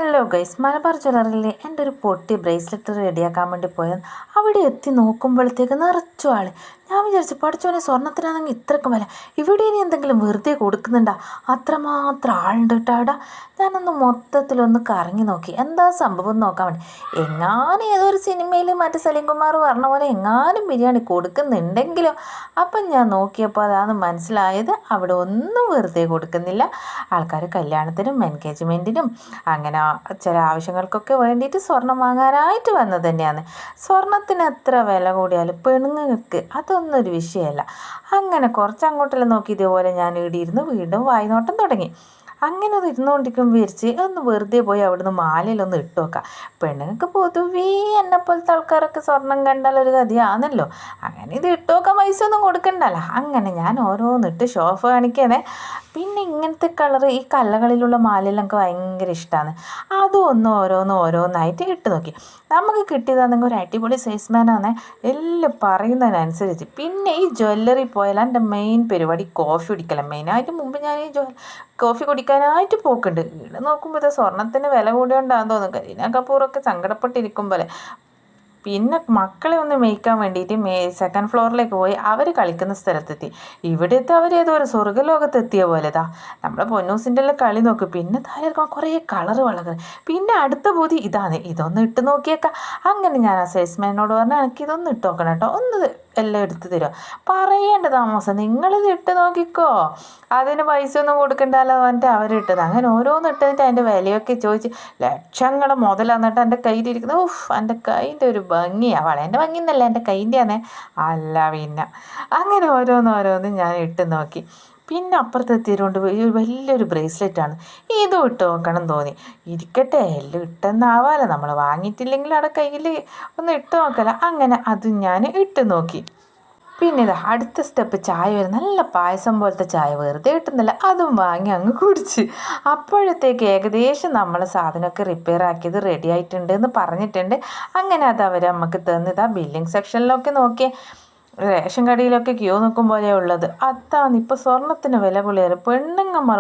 Hello guys, Malabar ജ്വല്ലറിയിലെ എൻ്റെ ഒരു പൊട്ടി ബ്രേസ്ലെറ്റ് റെഡിയാക്കാൻ വേണ്ടി പോയത്. അവിടെ എത്തി നോക്കുമ്പോഴത്തേക്ക് നിറച്ചു ആൾ. ഞാൻ വിചാരിച്ചു പഠിച്ചോനെ സ്വർണ്ണത്തിനാണെങ്കിൽ ഇത്രയ്ക്കും വില, ഇവിടെ ഇനി എന്തെങ്കിലും വെറുതെ കൊടുക്കുന്നുണ്ടാ? അത്രമാത്രം ആളുണ്ട് കേട്ടോ അവിടെ. ഞാനൊന്ന് മൊത്തത്തിലൊന്ന് കറങ്ങി നോക്കി എന്താ സംഭവം നോക്കാൻ വേണ്ടി. എങ്ങാനും ഏതൊരു സിനിമയിൽ മറ്റേ സലീം കുമാർ പറഞ്ഞ പോലെ എങ്ങാനും ബിരിയാണി കൊടുക്കുന്നുണ്ടെങ്കിലോ. അപ്പം ഞാൻ നോക്കിയപ്പോൾ അതാണ് മനസ്സിലായത്, അവിടെ ഒന്നും വെറുതെ കൊടുക്കുന്നില്ല. ആൾക്കാർ കല്യാണത്തിനും എൻഗേജ്മെൻറ്റിനും അങ്ങനെ ചില ആവശ്യങ്ങൾക്കൊക്കെ വേണ്ടിയിട്ട് സ്വർണം വാങ്ങാനായിട്ട് വന്നത് തന്നെയാണ്. സ്വർണത്തിന് എത്ര വില കൂടിയാലും പെണ്ണുങ്ങൾക്ക് അതൊന്നും ഒരു വിഷയമല്ല. അങ്ങനെ കുറച്ചങ്ങോട്ടെല്ലാം നോക്കി ഇതേപോലെ ഞാൻ ഇടിയിരുന്ന് വീണ്ടും വായ്നോട്ടം തുടങ്ങി. അങ്ങനെ ഒന്ന് ഇരുന്നുകൊണ്ടിരിക്കുമ്പോൾ വിരിച്ച് ഒന്ന് വെറുതെ പോയി അവിടുന്ന് മാലയിലൊന്ന് ഇട്ട് നോക്കാം. പെണ്ണുങ്ങൾക്ക് പൊതുവേ എന്നെപ്പോലത്തെ ആൾക്കാരൊക്കെ സ്വർണം കണ്ടാൽ ഒരു ഗതിയാണല്ലോ. അങ്ങനെ ഇത് ഇട്ട് നോക്കാൻ പൈസ ഒന്നും കൊടുക്കണ്ടല്ലോ. അങ്ങനെ ഞാൻ ഓരോന്നിട്ട് ഷോ ഓഫ് കാണിക്കണേ. പിന്നെ ഇങ്ങനത്തെ കളറ് ഈ കല്ലകളിലുള്ള മാലയെല്ലാം എനിക്ക് ഭയങ്കര ഇഷ്ടമാണ്. അതും ഒന്ന് ഓരോന്നായിട്ട് ഇട്ട് നോക്കി. നമുക്ക് കിട്ടിയതാണെങ്കിൽ ഒരു അടിപൊളി സെയിൽസ്മാനാണ്, എല്ലാം പറയുന്നതിനനുസരിച്ച്. പിന്നെ ഈ ജ്വല്ലറി പോയാൽ എൻ്റെ മെയിൻ പരിപാടി കോഫി കുടിക്കലാണ്. മെയിനായിട്ട് മുമ്പ് ഞാൻ ഈ കോഫി കുടിക്കാനായിട്ട് പോക്കുണ്ട്. ഇവിടെ നോക്കുമ്പോൾ ഇത് സ്വർണ്ണത്തിന് വില കൂടിയോണ്ടാന്ന് തോന്നുന്നു. കരീന കപൂറൊക്കെ സങ്കടപ്പെട്ടിരിക്കും പോലെ. പിന്നെ മക്കളെ ഒന്ന് മേയ്ക്കാൻ വേണ്ടിയിട്ട് സെക്കൻഡ് ഫ്ലോറിലേക്ക് പോയി അവർ കളിക്കുന്ന സ്ഥലത്തെത്തി. ഇവിടുത്തെ അവർ ഏതോ ഒരു സ്വർഗ്ഗലോകത്തെത്തിയ പോലെതാ. നമ്മുടെ പൊന്നൂസിൻ്റെ എല്ലാം കളി നോക്കും. പിന്നെ താഴെ കുറേ കളറ് വളകൾ. പിന്നെ അടുത്ത പൂതി ഇതാണ്, ഇതൊന്ന് ഇട്ട് നോക്കിയേക്കാം. അങ്ങനെ ഞാൻ ആ സെയിൽസ്മാനോട് പറഞ്ഞാൽ എനിക്കിതൊന്ന് ഇട്ട് നോക്കണം കേട്ടോ, ഒന്ന് എല്ലാം എടുത്ത് തരുമോ? പറയേണ്ട താമസം, നിങ്ങളിത് ഇട്ട് നോക്കിക്കോ, അതിന് പൈസ ഒന്നും കൊടുക്കണ്ടല്ലോ പറഞ്ഞിട്ട് അവരിട്ടത്. അങ്ങനെ ഓരോന്ന് ഇട്ടതിൻ്റെ അതിൻ്റെ വിലയൊക്കെ ചോദിച്ച് ലക്ഷങ്ങൾ മുതലാന്നിട്ട് എൻ്റെ കയ്യിലിരിക്കുന്നത്. എൻ്റെ കൈൻ്റെ ഒരു ഭംഗിയാണ്, വളേൻ്റെ ഭംഗി എന്നല്ല, എൻ്റെ കൈൻ്റെയാണേ അല്ല. പിന്നെ അങ്ങനെ ഓരോന്ന് ഞാൻ ഇട്ട് നോക്കി. പിന്നെ അപ്പുറത്തെത്തിയതുകൊണ്ട് വലിയൊരു ബ്രേസ്ലെറ്റാണ്, ഇതും ഇട്ട് നോക്കണം തോന്നി. ഇരിക്കട്ടെ, എല്ലാം ഇട്ടെന്നാവാലോ, നമ്മൾ വാങ്ങിയിട്ടില്ലെങ്കിൽ അവിടെ കയ്യിൽ ഒന്ന് ഇട്ട് നോക്കല. അങ്ങനെ അതും ഞാൻ ഇട്ട് നോക്കി. പിന്നെ ഇതാ അടുത്ത സ്റ്റെപ്പ്, ചായ വരും. നല്ല പായസം പോലത്തെ ചായ വെറുതെ കിട്ടുന്നില്ല, അതും വാങ്ങി അങ്ങ് കുടിച്ച്. അപ്പോഴത്തേക്ക് ഏകദേശം നമ്മൾ സാധനമൊക്കെ റിപ്പയർ ആക്കിയത് റെഡി ആയിട്ടുണ്ട് എന്ന് പറഞ്ഞിട്ടുണ്ട്. അങ്ങനെ അത് അവർ നമുക്ക് തന്നിതാ ബില്ലിംഗ് സെക്ഷനിലൊക്കെ നോക്കിയേ. റേഷൻ കടയിലൊക്കെ ക്യൂ നിൽക്കും പോലെ ഉള്ളത് അതാണ്. ഇപ്പോൾ സ്വർണ്ണത്തിന് വില കൂടിയാലും പെണ്ണുങ്ങന്മാർ